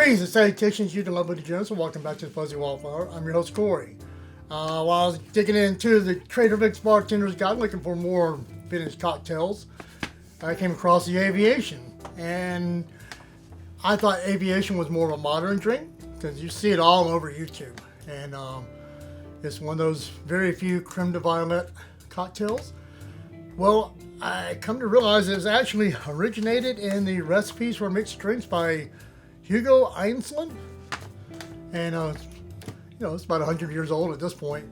Greetings and salutations, you the lovely degenerates, and welcome back to the Fuzzy Wildflower. I'm your host, Corey. While I was digging into the Trader Vicks Bartenders guide, looking for more vintage cocktails, I came across the Aviation. And I thought Aviation was more of a modern drink, because you see it all over YouTube. And it's one of those very few Crème de Violette cocktails. Well, I come to realize it was actually originated in the recipes for mixed drinks by Hugo Einstein, and it's about 100 years old at this point.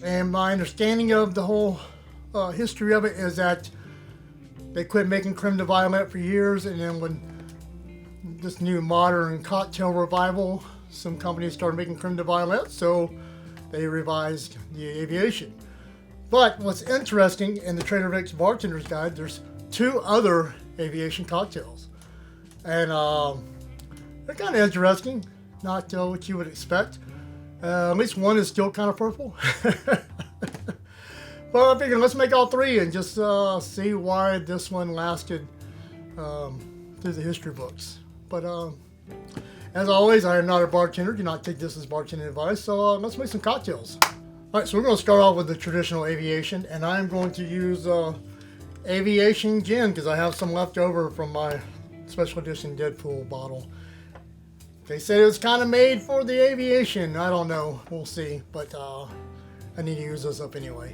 And my understanding of the whole history of it is that they quit making Crème de Violette for years, and then when this new modern cocktail revival, some companies started making Crème de Violette, so they revised the Aviation. But what's interesting in the Trader Vicks Bartender's Guide, there's two other Aviation cocktails, and they're kind of interesting, not what you would expect. At least one is still kind of purple. But I figured let's make all three and just see why this one lasted through the history books. But as always, I am not a bartender. Do not take this as bartending advice. So let's make some cocktails. All right, so we're going to start off with the traditional Aviation, and I'm going to use Aviation Gin because I have some left over from my special edition Deadpool bottle. They said it was kind of made for the Aviation. I don't know. We'll see. But I need to use this up anyway.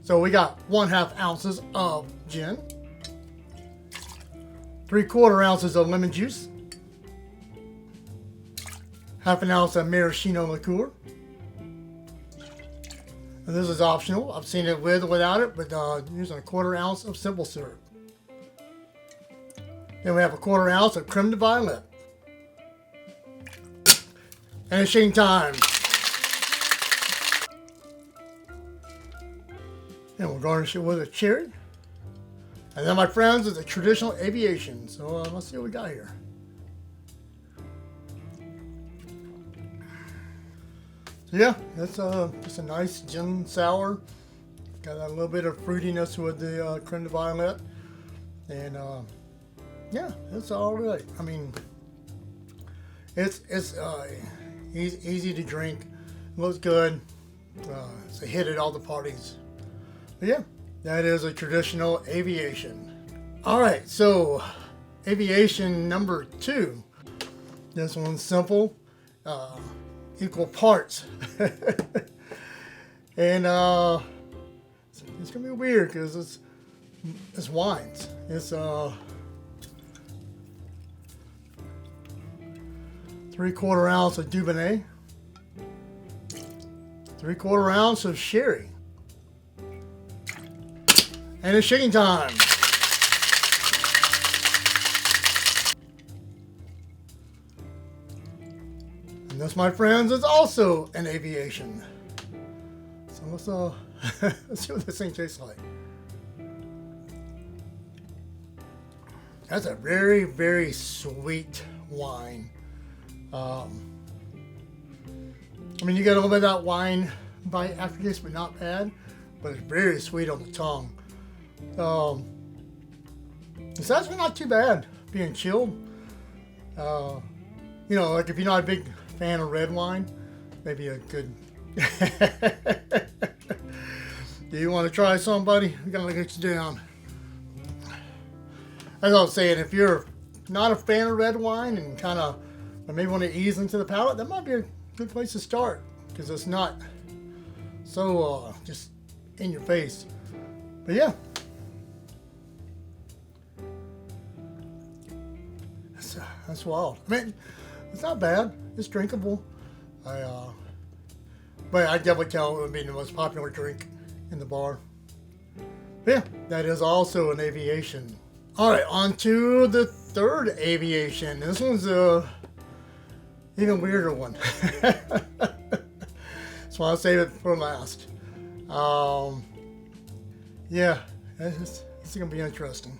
So we got 1/2 ounces of gin, 3/4 ounces of lemon juice, 1/2 ounce of Maraschino Liqueur. And this is optional. I've seen it with or without it, but using 1/4 ounce of simple syrup. Then we have 1/4 ounce of Crème de Violette. And shaking time. And we'll garnish it with a cherry. And then, my friends, is the traditional Aviation. So let's see what we got here. So yeah, that's just a nice gin sour. Got a little bit of fruitiness with the Crème de Violette. And yeah, it's all right. I mean, it's easy to drink, looks good, it's a hit at all the parties. But yeah, that is a traditional Aviation. Alright, so Aviation number 2. This one's simple, equal parts. And it's gonna be weird because it's wines. It's 3/4 ounce of Dubonnet, 3/4 ounce of sherry, and it's shaking time. And this, my friends, is also an Aviation. So let's see what this thing tastes like. That's a very, very sweet wine. I mean, you get a little bit of that wine bite aftertaste, but not bad. But it's very sweet on the tongue. It's actually not too bad being chilled. Like if you're not a big fan of red wine, maybe a good. Do you want to try somebody? We gotta get you down. As I was saying, if you're not a fan of red wine and kind of maybe want to ease into the palate, that might be a good place to start because it's not so just in your face. But yeah, that's wild. I mean, it's not bad. It's drinkable. But I definitely tell it would be the most popular drink in the bar. But yeah, that is also an Aviation. All right, on to the third Aviation. This one's even weirder one. That's why I'll save it for last. Yeah, it's gonna be interesting.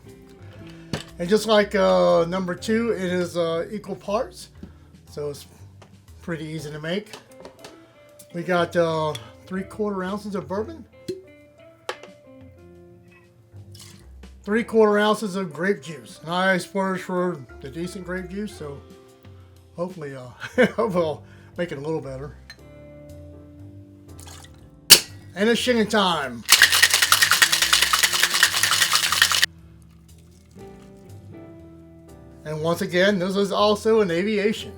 And just like number 2, it is equal parts, so it's pretty easy to make. We got 3/4 ounces of bourbon, 3/4 ounces of grape juice. And I splurged for the decent grape juice, so Hopefully, we'll make it a little better. And it's shinging time. And once again, this is also an aviation.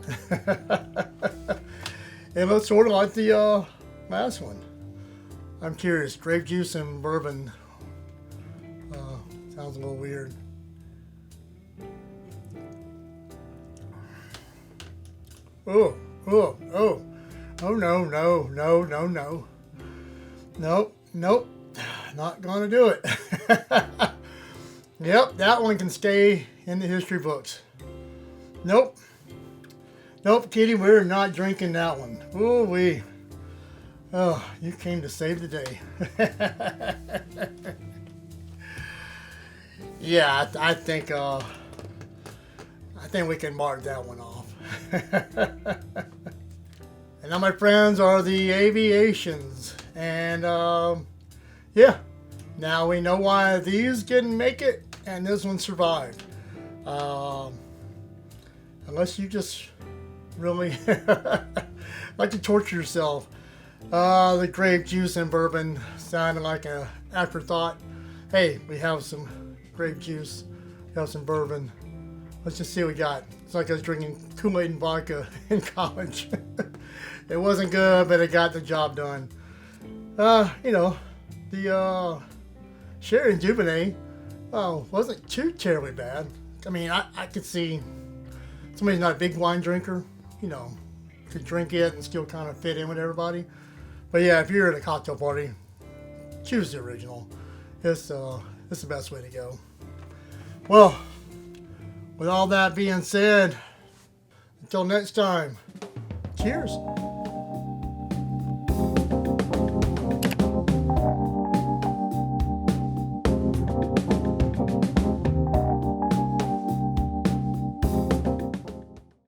It looks sort of like the last one. I'm curious. Grape juice and bourbon. Sounds a little weird. Oh, oh, oh. Oh, no, no, no, no, no. Nope, nope. Not gonna do it. Yep, that one can stay in the history books. Nope. Nope, Kitty, we're not drinking that one. Ooh wee. Oh, you came to save the day. Yeah, I think we can mark that one off. And now, my friends, are the aviations, and yeah, now we know why these didn't make it and this one survived. Unless you just really like to torture yourself. The grape juice and bourbon sounded like an afterthought. Hey, we have some grape juice, we have some bourbon. Let's just see what we got. It's like I was drinking Kool-Aid and vodka in college. It wasn't good, but it got the job done. You know, the sherry and Dubonnet wasn't too terribly bad. I mean, I could see somebody's not a big wine drinker, you know, could drink it and still kind of fit in with everybody. But yeah, if you're at a cocktail party, choose the original. It's the best way to go. Well, with all that being said, until next time, cheers.